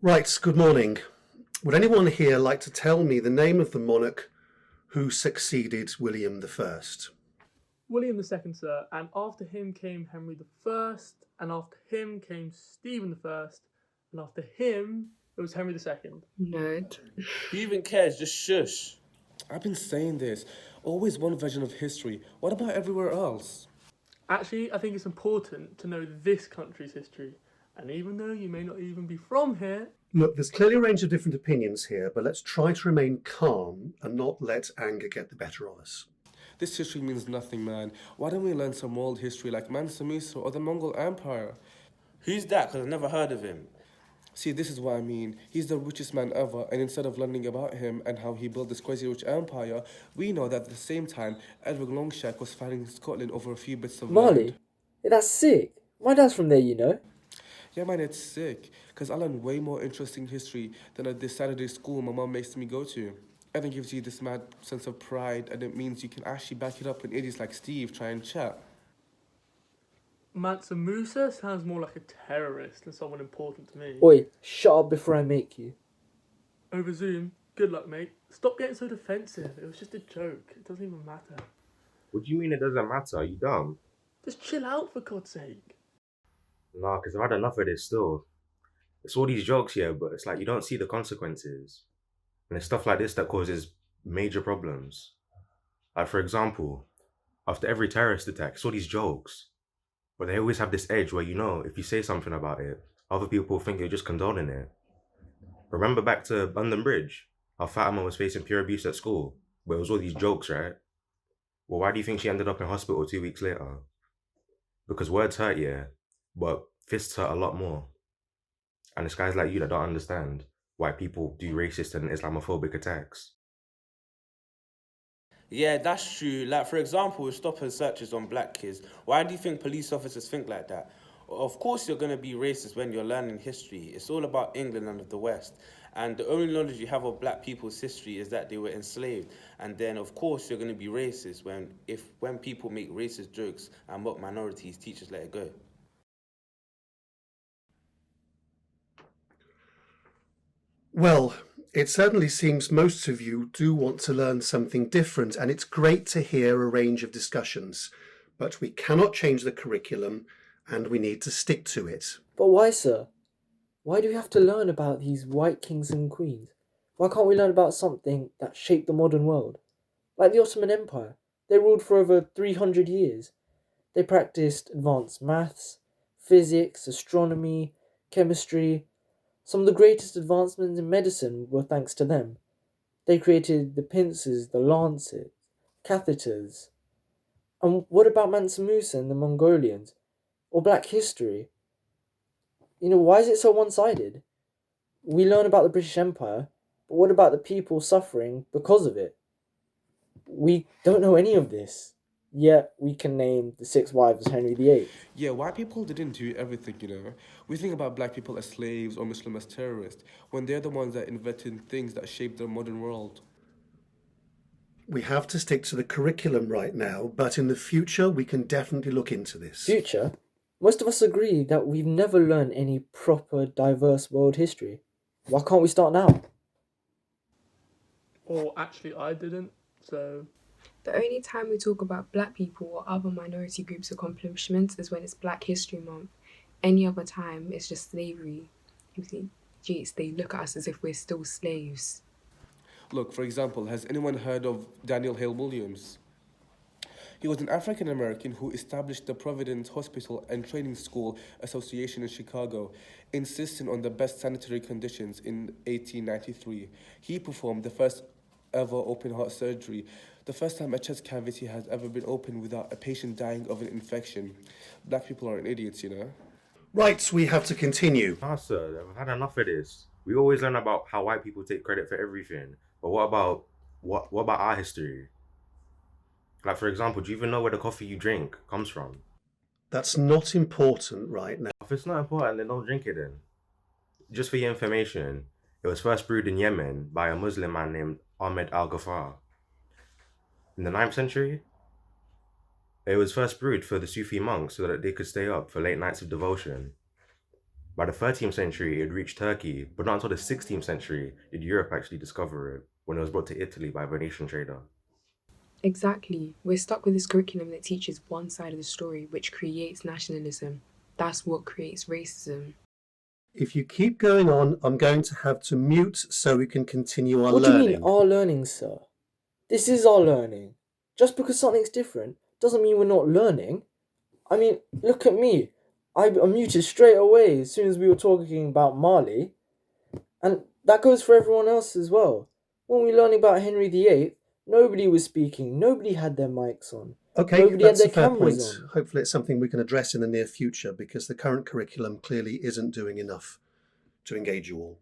Right, good morning. Would anyone here like to tell me the name of the monarch who succeeded William the First? William II, sir, and after him came Henry I, and after him came Stephen I, and after him it was Henry II. Nerd. Who even cares? Just shush. I've been saying this. Always one version of history. What about everywhere else? Actually, I think it's important to know this country's history, and even though you may not even be from here, Look, there's clearly a range of different opinions here, but let's try to remain calm and not let anger get the better of us. This history means nothing, man. Why don't we learn some world history like Mansa Musa or the Mongol Empire? Who's that? Because I've never heard of him. See, this is what I mean. He's the richest man ever, and instead of learning about him and how he built this crazy rich empire, we know that at the same time, Edward Longshank was fighting in Scotland over a few bits of Marley? land. Yeah, that's sick. My dad's from there, you know. Yeah, man, it's sick. Because I learned way more interesting history than at this Saturday school my mom makes me go to. And it gives you this mad sense of pride, and it means you can actually back it up when idiots like Steve try and chat. Mansa Musa sounds more like a terrorist than someone important to me. Oi, shut up before I make you. Over Zoom, good luck, mate. Stop getting so defensive. It was just a joke. It doesn't even matter. What do you mean it doesn't matter? Are you dumb? Just chill out, for God's sake. Nah, because I've had enough of this still. It's all these jokes here, but it's like you don't see the consequences. And it's stuff like this that causes major problems. Like, for example, after every terrorist attack, it's all these jokes. But they always have this edge where, if you say something about it, other people think you're just condoning it. Remember back to London Bridge, how Fatima was facing pure abuse at school, but it was all these jokes, right? Well, why do you think she ended up in hospital 2 weeks later? Because words hurt, yeah, but fists hurt a lot more. And it's guys like you that don't understand why people do racist and Islamophobic attacks. Yeah, that's true. Like, for example, with stop and searches on black kids, why do you think police officers think like that? Of course you're going to be racist when you're learning history. It's all about England and the West. And the only knowledge you have of black people's history is that they were enslaved. And then, of course, you're going to be racist when people make racist jokes and mock minorities, teachers let it go. Well, it certainly seems most of you do want to learn something different, and it's great to hear a range of discussions. But we cannot change the curriculum, and we need to stick to it. But why, sir? Why do we have to learn about these white kings and queens? Why can't we learn about something that shaped the modern world? Like the Ottoman Empire. They ruled for over 300 years. They practiced advanced maths, physics, astronomy, chemistry. Some of the greatest advancements in medicine were thanks to them. They created the pincers, the lancets, catheters. And what about Mansa Musa and the Mongolians? Or Black history? Why is it so one-sided? We learn about the British Empire, but what about the people suffering because of it? We don't know any of this. Yet we can name the 6 wives of Henry VIII. Yeah, white people didn't do everything, We think about black people as slaves or Muslim as terrorists, when they're the ones that invented things that shaped the modern world. We have to stick to the curriculum right now, but in the future we can definitely look into this. Future? Most of us agree that we've never learned any proper, diverse world history. Why can't we start now? Or actually, I didn't, so... The only time we talk about black people or other minority groups' accomplishments is when it's Black History Month. Any other time, it's just slavery. You think, geez, they look at us as if we're still slaves. Look, for example, has anyone heard of Daniel Hale Williams? He was an African American who established the Providence Hospital and Training School Association in Chicago, insisting on the best sanitary conditions in 1893. He performed the first ever open heart surgery, the first time a chest cavity has ever been opened without a patient dying of an infection. Black people aren't idiots, Right, we have to continue. Nah, sir, I've had enough of this. We always learn about how white people take credit for everything. But what about our history? Like, for example, do you even know where the coffee you drink comes from? That's not important right now. If it's not important, then don't drink it then. Just for your information, it was first brewed in Yemen by a Muslim man named Ahmed al-Ghaffar. In the 9th century, it was first brewed for the Sufi monks so that they could stay up for late nights of devotion. By the 13th century, it had reached Turkey, but not until the 16th century did Europe actually discover it, when it was brought to Italy by a Venetian trader. Exactly. We're stuck with this curriculum that teaches one side of the story, which creates nationalism. That's what creates racism. If you keep going on, I'm going to have to mute so we can continue our What do you learning. mean, our learning, sir? This is our learning. Just because something's different doesn't mean we're not learning. I mean, look at me. I muted straight away as soon as we were talking about Mali. And that goes for everyone else as well. When we were learning about Henry VIII, nobody was speaking. Nobody had their mics on. Okay, Nobody had that's a their fair cameras point. on. Hopefully it's something we can address in the near future because the current curriculum clearly isn't doing enough to engage you all.